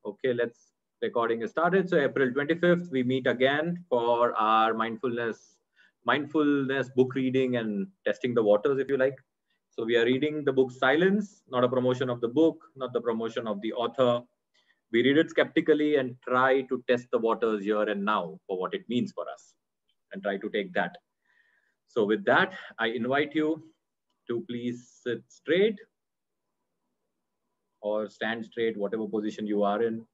Okay, let's recording is started. So April 25th, we meet again for our mindfulness book reading and testing the waters, if you like. So we are reading the book Silence, not a promotion of the book, not the promotion of the author. We read it skeptically and try to test the waters here and now for what it means for us and try to take that. So with that, I invite you to please sit straight or stand straight, whatever position you are in.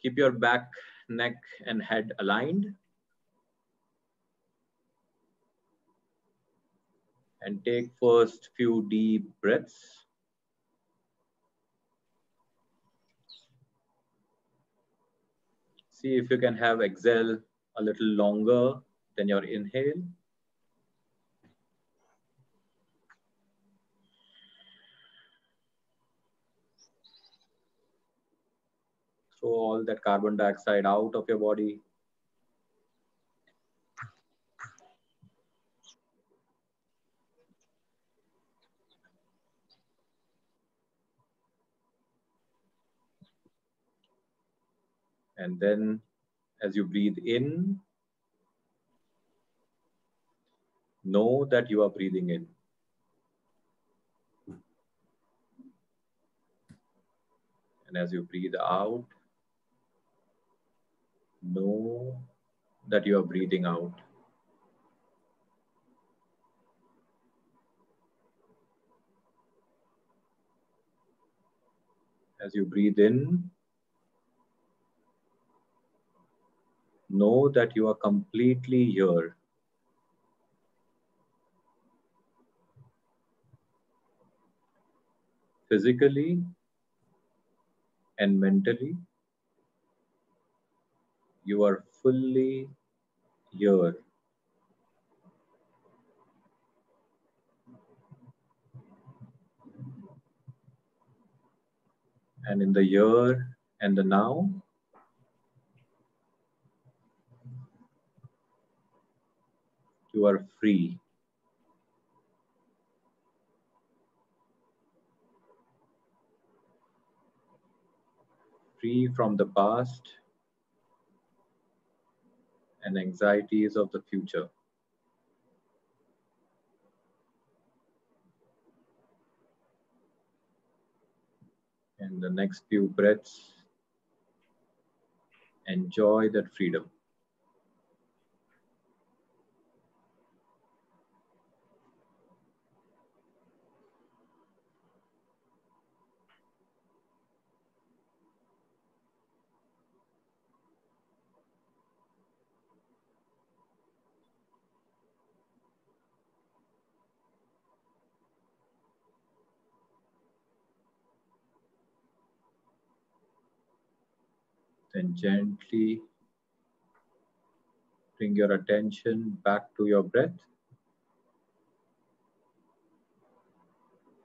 Keep your back, neck, and head aligned. And take first few deep breaths. See if you can have exhale a little longer than your inhale. Throw all that carbon dioxide out of your body. And then as you breathe in, know that you are breathing in. And as you breathe out, know that you are breathing out. As you breathe in, know that you are completely here. Physically and mentally, you are fully here. And in the here and the now, you are free. Free from the past and anxieties of the future. And the next few breaths, enjoy that freedom. Then gently bring your attention back to your breath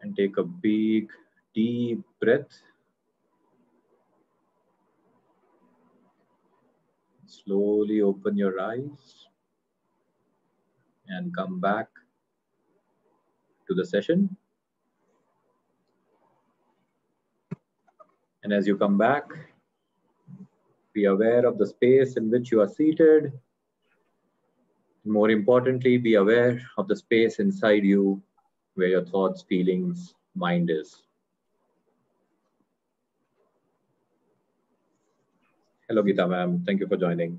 and take a big, deep breath. Slowly open your eyes and come back to the session. And as you come back, be aware of the space in which you are seated. More importantly, be aware of the space inside you where your thoughts, feelings, mind is. Hello, Geeta ma'am. Thank you for joining.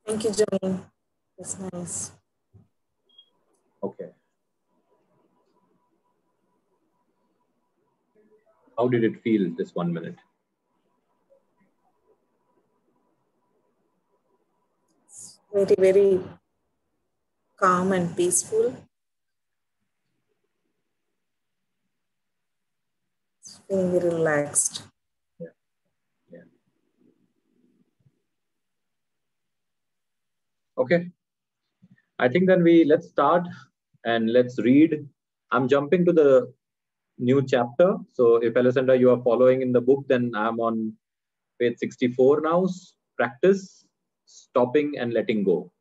Thank you, Johnny. That's nice. Okay. How did it feel this 1 minute? Very, very calm and peaceful. It's feeling very relaxed. Yeah. Okay. I think then let's start and let's read. I'm jumping to the new chapter. So if Alessandra, you are following in the book, then I'm on page 64 now. Practice stopping and letting go.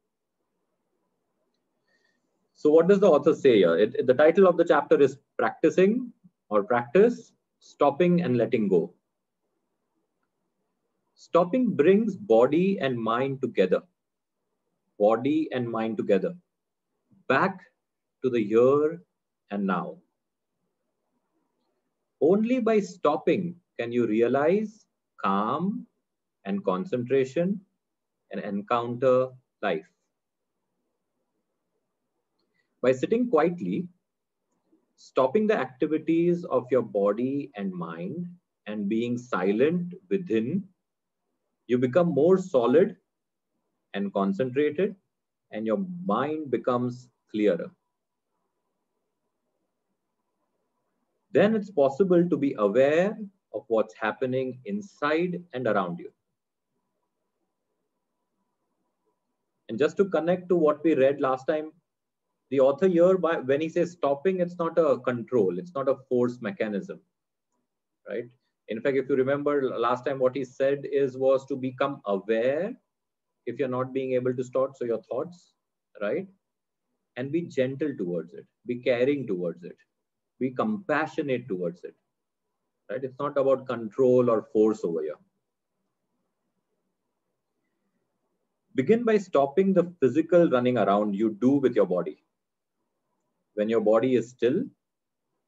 So what does the author say here? The title of the chapter is Practicing or practice stopping and letting go. Stopping brings body and mind together. Body and mind together. Back to the here and now. Only by stopping can you realize calm and concentration and encounter life. By sitting quietly, stopping the activities of your body and mind, and being silent within, you become more solid and concentrated, and your mind becomes clearer. Then it's possible to be aware of what's happening inside and around you. And just to connect to what we read last time, the author here, when he says stopping, it's not a control, it's not a force mechanism, right? In fact, if you remember last time, what he said was to become aware if you're not being able to stop, so your thoughts, right? And be gentle towards it, be caring towards it, be compassionate towards it, right? It's not about control or force over here. Begin by stopping the physical running around you do with your body. When your body is still,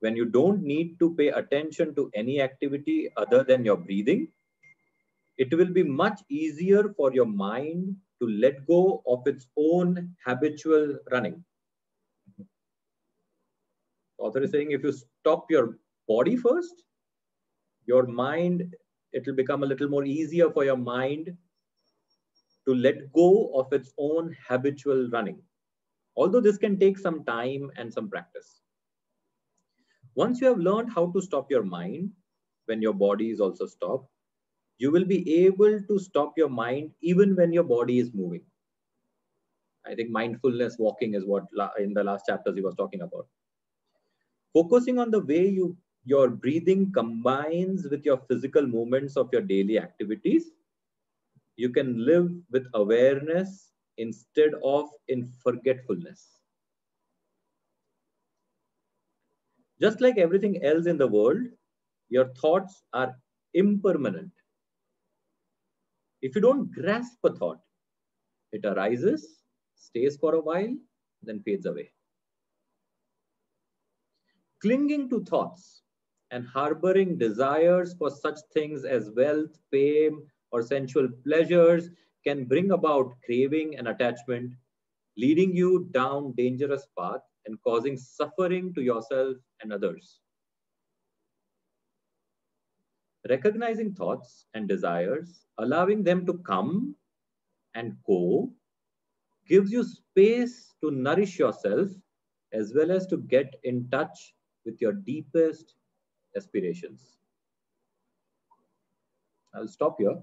when you don't need to pay attention to any activity other than your breathing, it will be much easier for your mind to let go of its own habitual running. The author is saying if you stop your body first, your mind, it will become a little more easier for your mind to let go of its own habitual running. Although this can take some time and some practice. Once you have learned how to stop your mind, when your body is also stopped, you will be able to stop your mind even when your body is moving. I think mindfulness walking is what in the last chapters he was talking about. Focusing on the way your breathing combines with your physical movements of your daily activities, you can live with awareness instead of in forgetfulness. Just like everything else in the world, your thoughts are impermanent. If you don't grasp a thought, it arises, stays for a while, then fades away. Clinging to thoughts and harboring desires for such things as wealth, fame, or sensual pleasures can bring about craving and attachment, leading you down dangerous path and causing suffering to yourself and others. Recognizing thoughts and desires, allowing them to come and go, gives you space to nourish yourself as well as to get in touch with your deepest aspirations. I'll stop here.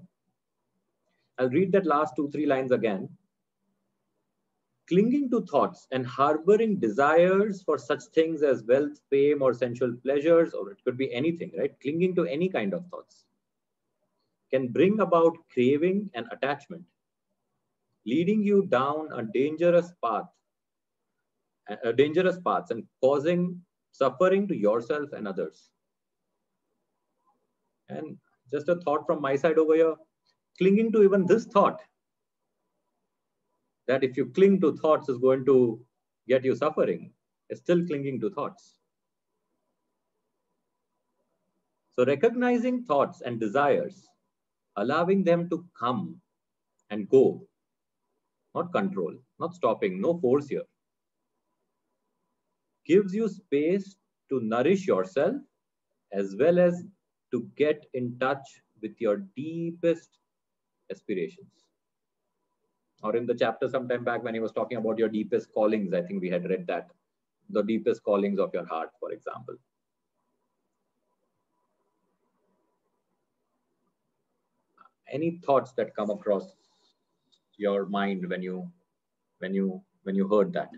I'll read that last 2-3 lines again. Clinging to thoughts and harboring desires for such things as wealth, fame, or sensual pleasures, or it could be anything, right? Clinging to any kind of thoughts can bring about craving and attachment, leading you down a dangerous paths and causing suffering to yourself and others. And just a thought from my side over here, clinging to even this thought, that if you cling to thoughts is going to get you suffering, is still clinging to thoughts. So recognizing thoughts and desires, allowing them to come and go, not control, not stopping, no force here, gives you space to nourish yourself as well as to get in touch with your deepest aspirations. Or in the chapter sometime back when he was talking about your deepest callings, I think we had read that. The deepest callings of your heart, for example. Any thoughts that come across your mind when you heard that?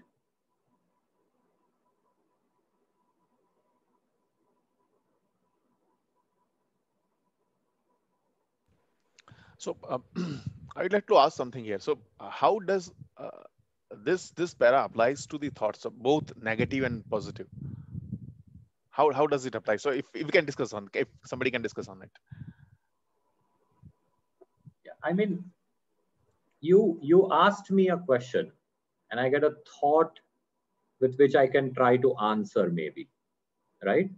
So I'd like to ask something here. So how does this para applies to the thoughts of both negative and positive? How does it apply? So if we can discuss on, if somebody can discuss on it. Yeah, I mean, you asked me a question and I get a thought with which I can try to answer maybe, right?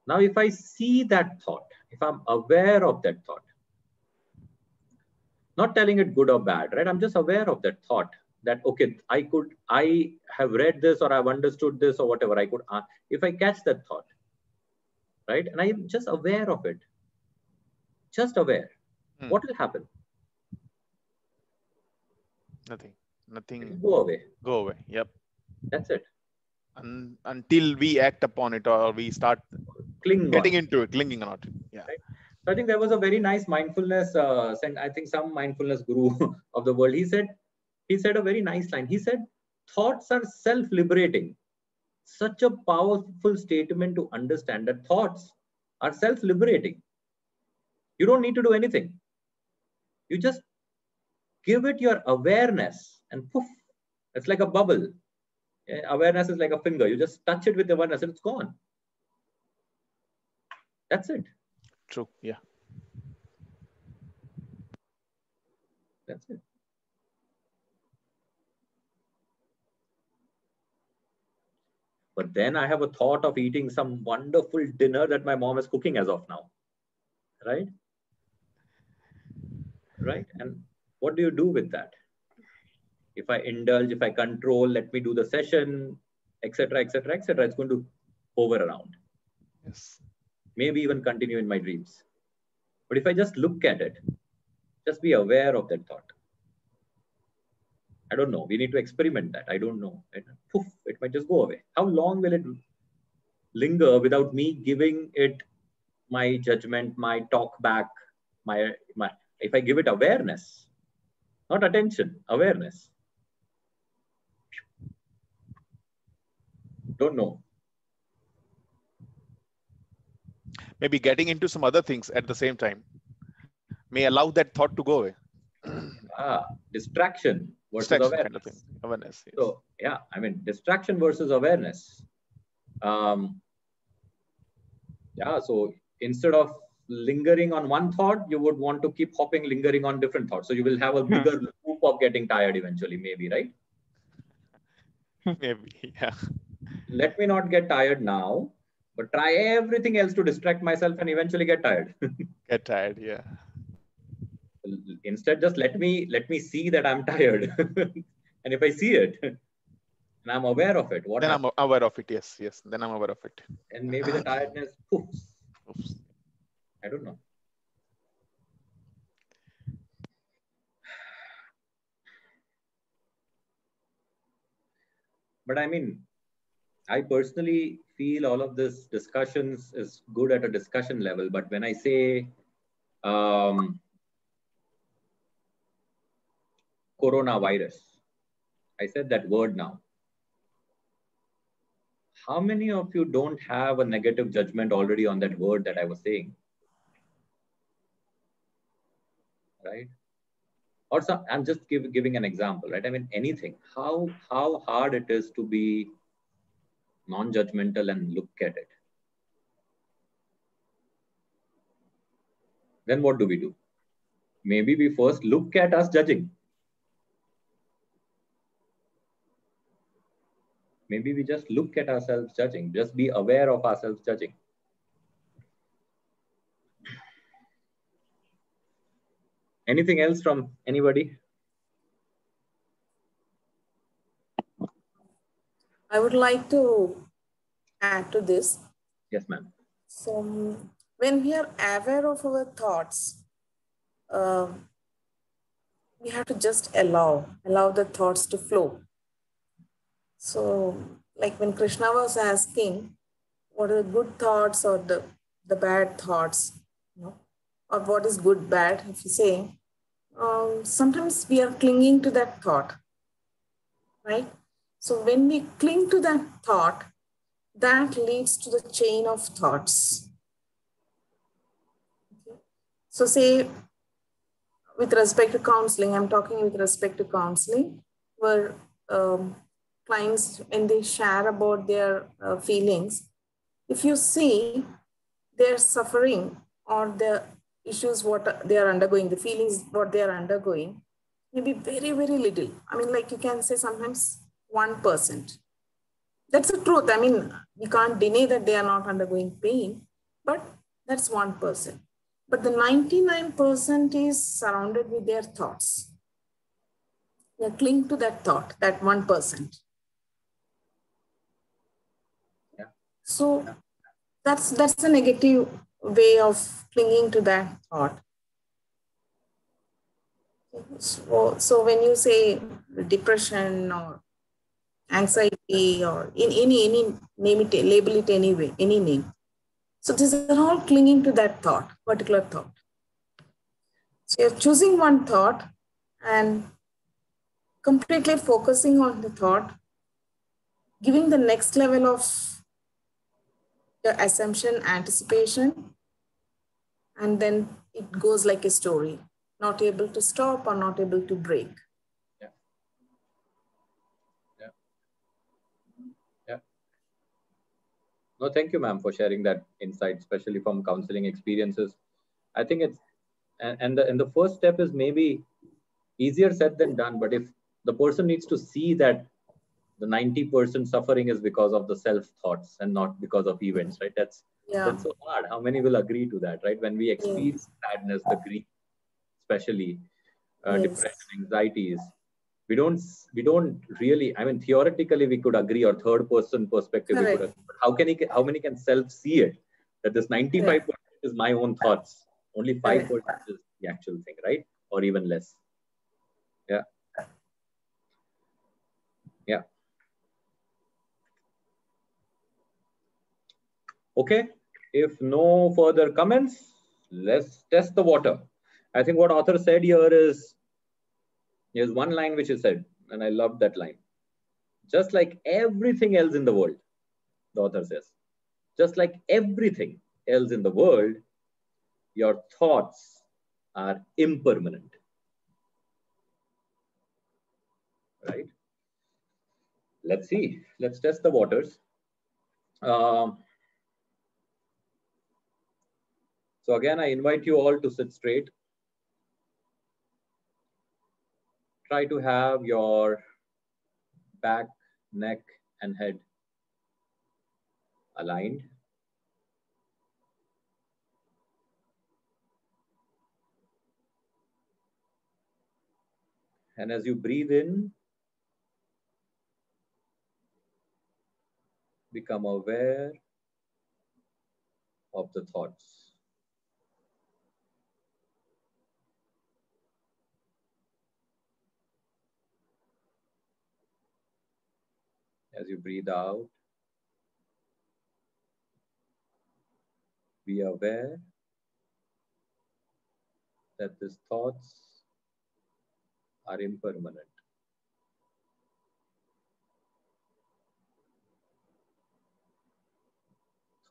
Now, if I see that thought, if I'm aware of that thought, not telling it good or bad, right? I'm just aware of that thought that, okay, I have read this or I've understood this or whatever I could, if I catch that thought, right? And I'm just aware of it, just aware, what will happen? Nothing. It will go away. Go away. Yep. That's it. Until we act upon it or we start getting into it, clinging on it. Yeah. Right? So I think there was a very nice mindfulness, I think some mindfulness guru of the world, he said a very nice line. He said, thoughts are self-liberating. Such a powerful statement to understand that thoughts are self-liberating. You don't need to do anything. You just give it your awareness and poof, it's like a bubble. Awareness is like a finger. You just touch it with awareness and it's gone. That's it. True. Yeah. That's it. But then I have a thought of eating some wonderful dinner that my mom is cooking as of now. Right? Right? And what do you do with that? If I indulge, if I control, let me do the session, etc., etc., etc., it's going to hover around. Yes. Maybe even continue in my dreams. But if I just look at it, just be aware of that thought. I don't know. We need to experiment that. I don't know. Poof, it might just go away. How long will it linger without me giving it my judgment, my talk back, my if I give it awareness, not attention, awareness. Don't know. Maybe getting into some other things at the same time may allow that thought to go away. Distraction versus Distraction awareness. kind of thing. Awareness. Yes. So yeah, I mean, distraction versus awareness. Yeah, so instead of lingering on one thought, you would want to keep hopping, lingering on different thoughts. So you will have a bigger loop of getting tired eventually, maybe, right? Maybe, yeah. Let me not get tired now, but try everything else to distract myself and eventually get tired. Get tired, yeah. Instead, just let me see that I'm tired. And if I see it and I'm aware of it, what then happens? I'm aware of it, yes. Then I'm aware of it. And maybe the tiredness, poof. Oops. I don't know. But I mean, I personally feel all of this discussions is good at a discussion level. But when I say coronavirus, I said that word now. How many of you don't have a negative judgment already on that word that I was saying? Right? Or some, I'm just giving an example, right? I mean, anything, how hard it is to be non-judgmental and look at it. Then what do we do? Maybe we first look at us judging. Maybe we just look at ourselves judging, just be aware of ourselves judging. Anything else from anybody? I would like to add to this. Yes, ma'am. So when we are aware of our thoughts, we have to just allow the thoughts to flow. So like when Krishna was asking, what are the good thoughts or the bad thoughts, or what is good, bad, if you say, sometimes we are clinging to that thought, right? So when we cling to that thought, that leads to the chain of thoughts. Okay. So say, with respect to counseling, I'm talking with respect to counseling, where clients, when they share about their feelings, if you see their suffering or the issues what they are undergoing, the feelings what they are undergoing, maybe very, very little. I mean, like you can say sometimes 1%. That's the truth. I mean, we can't deny that they are not undergoing pain, but that's 1%. But the 99% is surrounded with their thoughts. They cling to that thought, that 1%. Yeah. So that's the negative way of clinging to that thought. So when you say depression or anxiety or in any name it, label it anyway, any name. So these are all clinging to that thought, particular thought. So you're choosing one thought and completely focusing on the thought, giving the next level of the assumption, anticipation, and then it goes like a story, not able to stop or not able to break. Yeah. Yeah. Yeah. No, thank you, ma'am, for sharing that insight, especially from counseling experiences. I think it's, and the first step is maybe easier said than done, but if the person needs to see that the 90% suffering is because of the self thoughts and not because of events, right? That's so hard. How many will agree to that, right? When we experience sadness, the grief, especially depression, anxieties, we don't really, I mean, theoretically we could agree, or third person perspective we could agree, but how many can self see it, that this 95% is my own thoughts, only 5% is the actual thing, right? Or even less. Yeah. Yeah. Okay, if no further comments, let's test the water. I think what author said here is, here's one line which is said, and I love that line. Just like everything else in the world, the author says, just like everything else in the world, your thoughts are impermanent. Right? Let's see. Let's test the waters. So again, I invite you all to sit straight. Try to have your back, neck, and head aligned. And as you breathe in, become aware of the thoughts. As you breathe out, be aware that these thoughts are impermanent.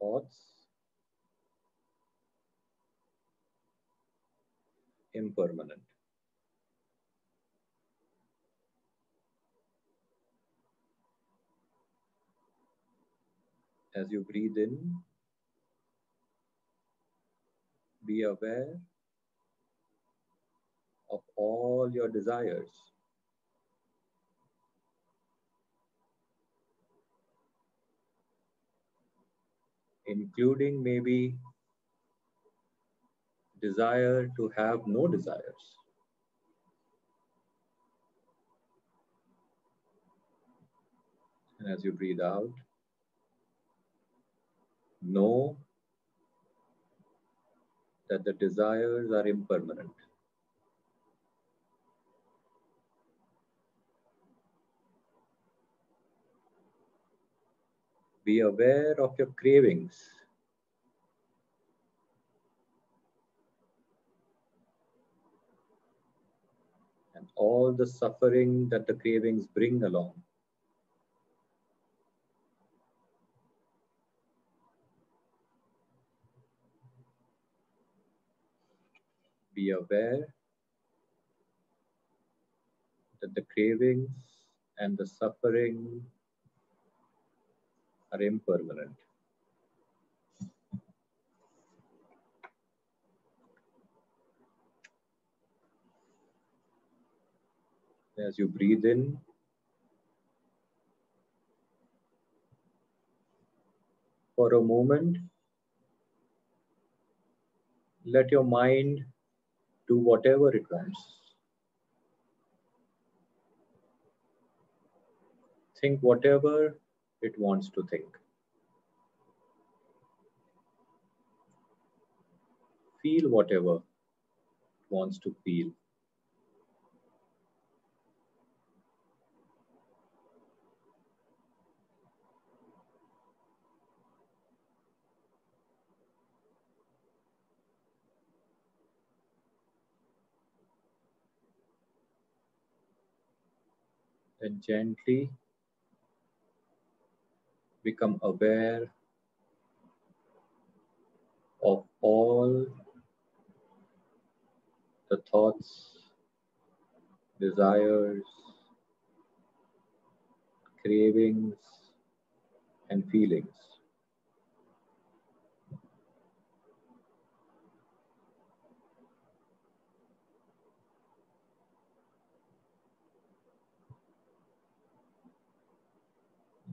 Thoughts, impermanent. As you breathe in, be aware of all your desires. Including maybe desire to have no desires. And as you breathe out, know that the desires are impermanent. Be aware of your cravings. And all the suffering that the cravings bring along. Be aware that the cravings and the suffering are impermanent. As you breathe in, for a moment, let your mind do whatever it wants. Think whatever it wants to think. Feel whatever it wants to feel. Then gently become aware of all the thoughts, desires, cravings, and feelings.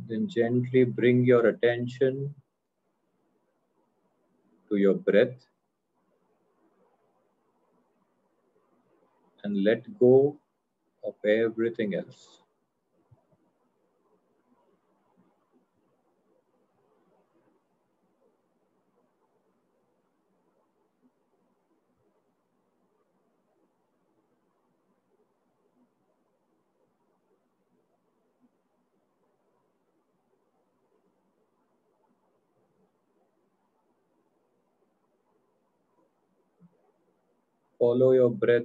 Then gently bring your attention to your breath and let go of everything else. Follow your breath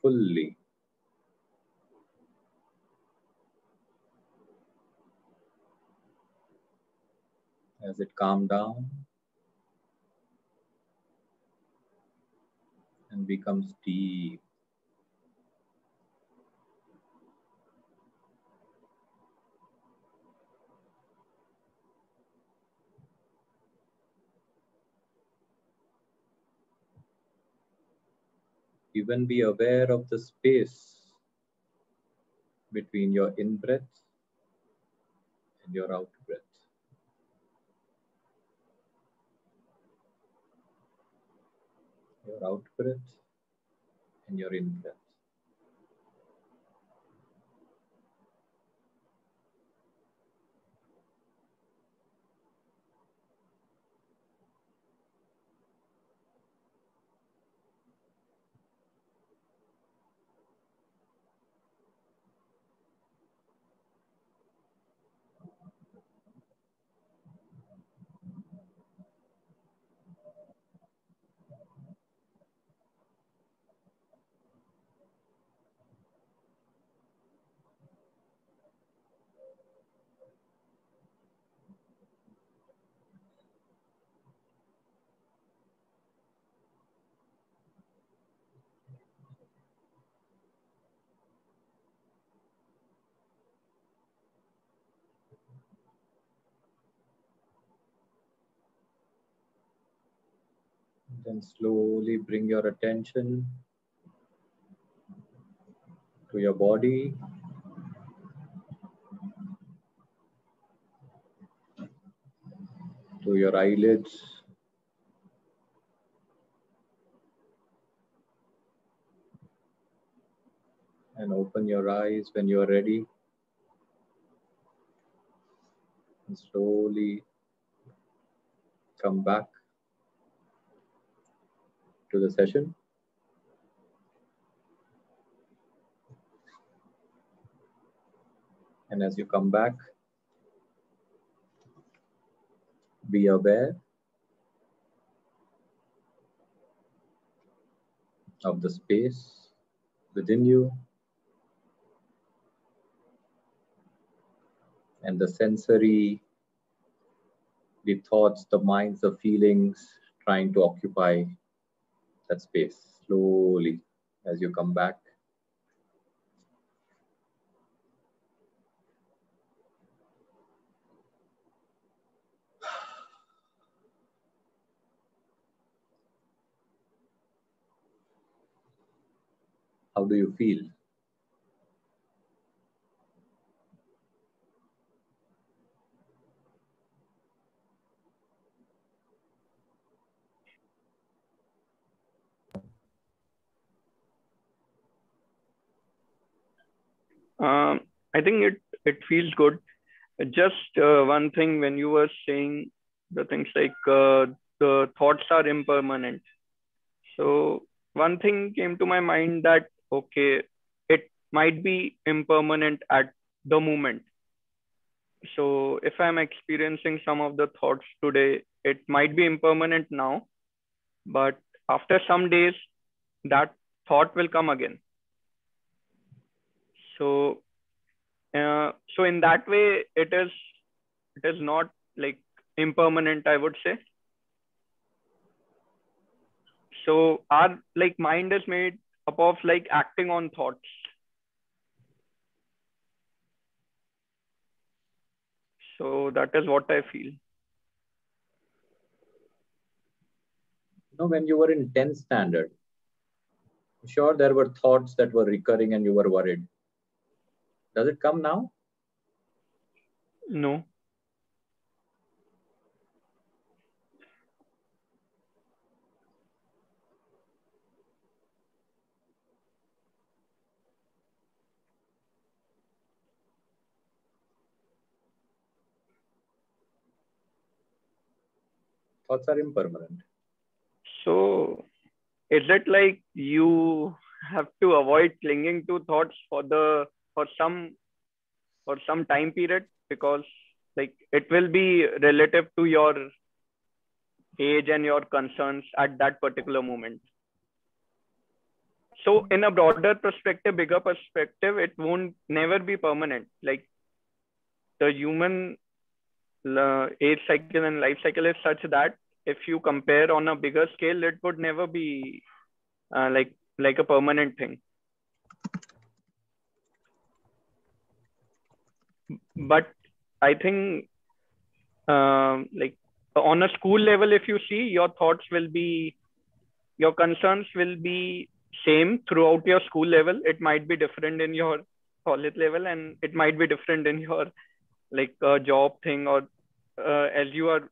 fully. As it calms down and becomes deep. Even be aware of the space between your in-breath and your out-breath. Your out-breath and your in-breath. Then slowly bring your attention to your body. To your eyelids. And open your eyes when you are ready. And slowly come back to the session. And as you come back, be aware of the space within you and the sensory, the thoughts, the minds, the feelings trying to occupy that space slowly as you come back. How do you feel? I think it feels good. Just one thing, when you were saying the things like the thoughts are impermanent. So one thing came to my mind that, okay, it might be impermanent at the moment. So if I'm experiencing some of the thoughts today, it might be impermanent now, but after some days, that thought will come again. So so in that way, it is not like impermanent, I would say. So our like mind is made up of like acting on thoughts. So that is what I feel. When you were in 10th standard, I'm sure there were thoughts that were recurring and you were worried. Does it come now? No. Thoughts are impermanent. So is it like you have to avoid clinging to thoughts for some time period, because like it will be relative to your age and your concerns at that particular moment? So in a broader perspective, bigger perspective, it won't never be permanent. Like the human age cycle and life cycle is such that if you compare on a bigger scale, it would never be like a permanent thing. But I think like on a school level, if you see, your concerns will be same throughout your school level. It might be different in your college level, and it might be different in your like job thing, or as you are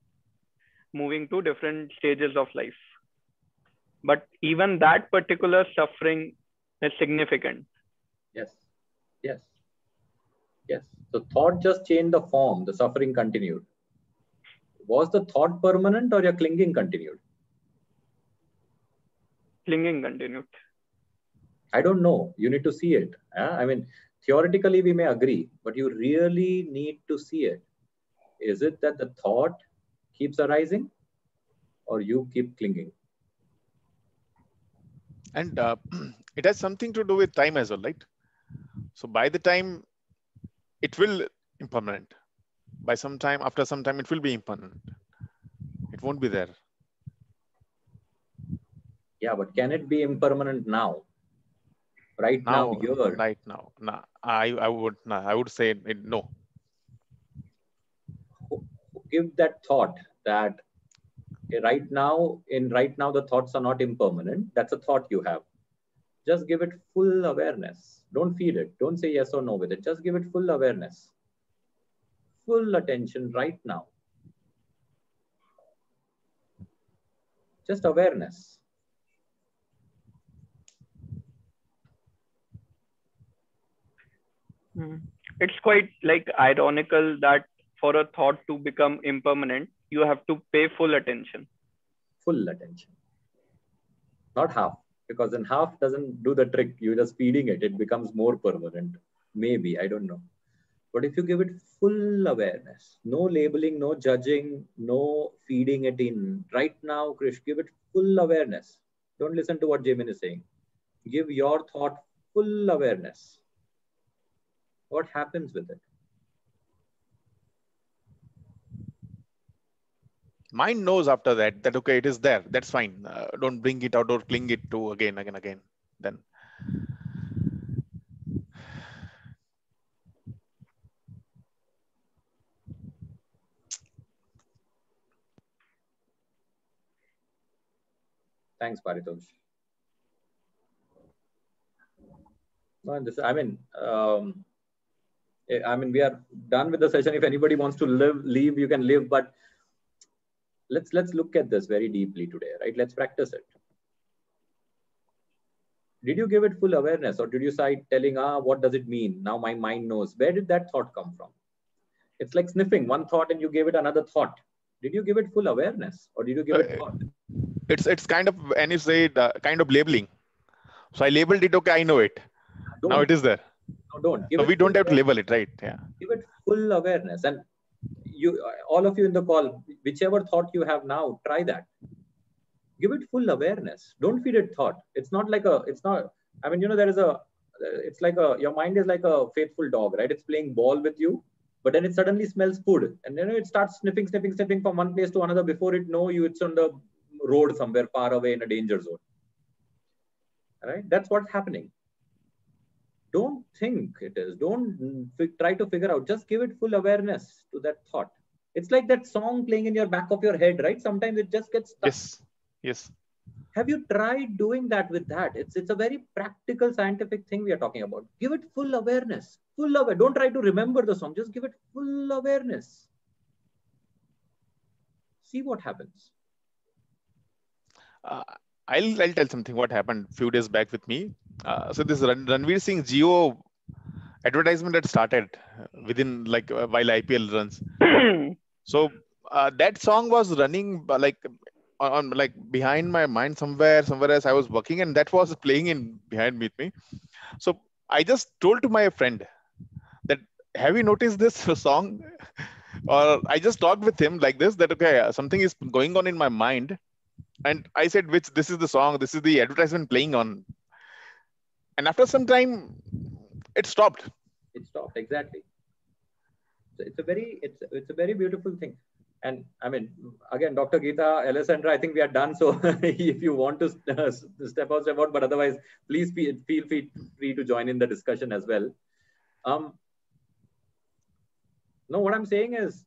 moving to different stages of life. But even that particular suffering is significant. Yes. Yes. Yes. The thought just changed the form. The suffering continued. Was the thought permanent or your clinging continued? Clinging continued. I don't know. You need to see it. I mean, theoretically, we may agree, but you really need to see it. Is it that the thought keeps arising or you keep clinging? And it has something to do with time as well, right? So by the time it will impermanent, by some time, after some time, it will be impermanent. It won't be there. Yeah, but can it be impermanent now? Right now, here. Right now. Nah, I would say it, no. Give that thought that right now the thoughts are not impermanent. That's a thought you have. Just give it full awareness. Don't feed it. Don't say yes or no with it. Just give it full awareness. Full attention right now. Just awareness. It's quite like ironical that for a thought to become impermanent, you have to pay full attention. Full attention. Not half, because then half doesn't do the trick. You're just feeding it. It becomes more permanent. Maybe, I don't know. But if you give it full awareness, no labeling, no judging, no feeding it in. Right now, Krish, give it full awareness. Don't listen to what Jamin is saying. Give your thought full awareness. What happens with it? Mind knows after that okay, it is there. That's fine. Don't bring it out or cling it to again. Then Thanks, Paritosh. No, we are done with the session. If anybody wants to leave, you can leave. But let's look at this very deeply today, right? Let's practice it. Did you give it full awareness, or did you start telling, what does it mean? Now my mind knows. Where did that thought come from? It's like sniffing one thought and you gave it another thought. Did you give it full awareness, or did you give it thought? It's kind of, and you say kind of labeling. So I labeled it. Okay, I know it. Now it is there. No, don't. So we don't have to label it, right? Yeah. Give it full awareness, and all of you in the call, whichever thought you have now, try that. Give it full awareness. Don't feed it thought. It's not. It's like your mind is like a faithful dog, right? It's playing ball with you, but then it suddenly smells food, and then it starts sniffing from one place to another. Before it know you, it's on the road somewhere far away in a danger zone. All right? That's what's happening. Don't think it is. Don't try to figure out. Just give it full awareness to that thought. It's like that song playing in your back of your head, right? Sometimes it just gets stuck. Yes. Have you tried doing that with that? It's a very practical, scientific thing we are talking about. Give it full awareness. Don't try to remember the song. Just give it full awareness. See what happens. I'll tell something what happened a few days back with me. So this Ranveer Singh Jio advertisement had started within while IPL runs. So that song was running on behind my mind somewhere else. I was working and that was playing in behind with me. So I just told to my friend that, have you noticed this song? Or I just talked with him like this, that okay, something is going on in my mind. And I said, this is the song, this is the advertisement playing on. And after some time, it stopped. It stopped, exactly. So it's a very beautiful thing. And again, Dr. Geeta, Alessandra, I think we are done. So if you want to step out, but otherwise, please feel free to join in the discussion as well. No, what I'm saying is,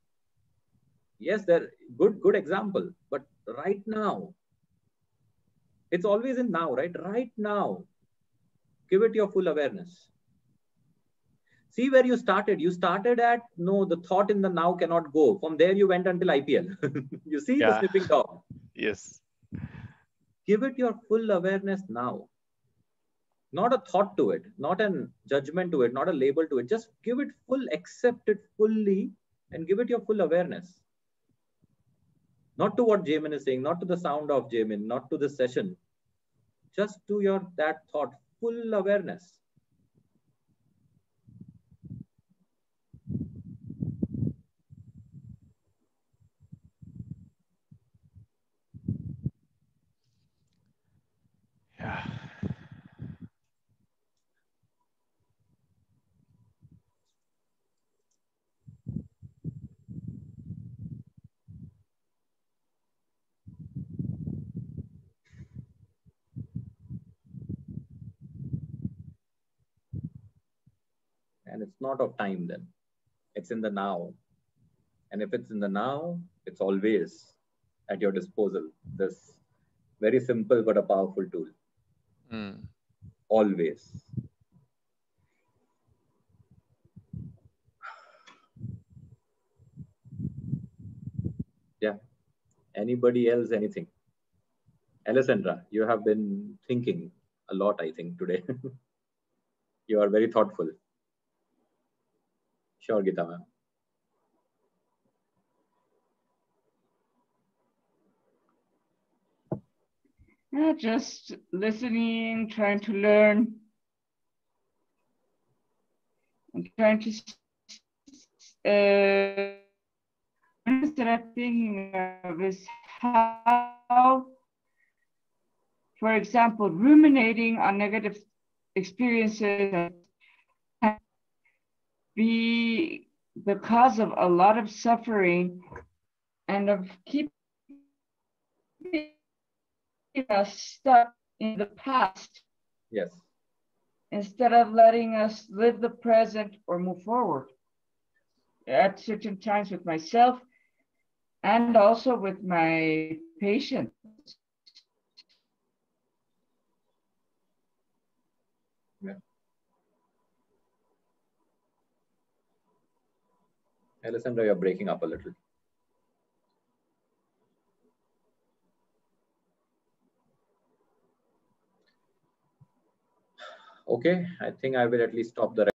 yes, they're good example, but right now, it's always in now, right? Right now, give it your full awareness. See where you started. You started at, no, the thought in the now cannot go. From there, you went until IPL. You see the sniffing dog. Yes. Give it your full awareness now. Not a thought to it, not a judgment to it, not a label to it. Just give it full, accept it fully, and give it your full awareness. Not to what Jamin is saying, not to the sound of Jamin, not to the session. Just to that thought, full awareness. Yeah. And it's not of time then. It's in the now. And if it's in the now, it's always at your disposal. This very simple but a powerful tool. Always. Yeah. Anybody else, anything? Alessandra, you have been thinking a lot, I think, today. You are very thoughtful. Sure, Geeta ma'am. Yeah, just listening, trying to learn, and trying to that I'm thinking of is how, for example, ruminating on negative experiences can be the cause of a lot of suffering and of keeping us stuck in the past. Yes. Instead of letting us live the present or move forward. At certain times with myself and also with my patients. Yeah. Alessandra, you're breaking up a little. Okay, I think I will at least stop the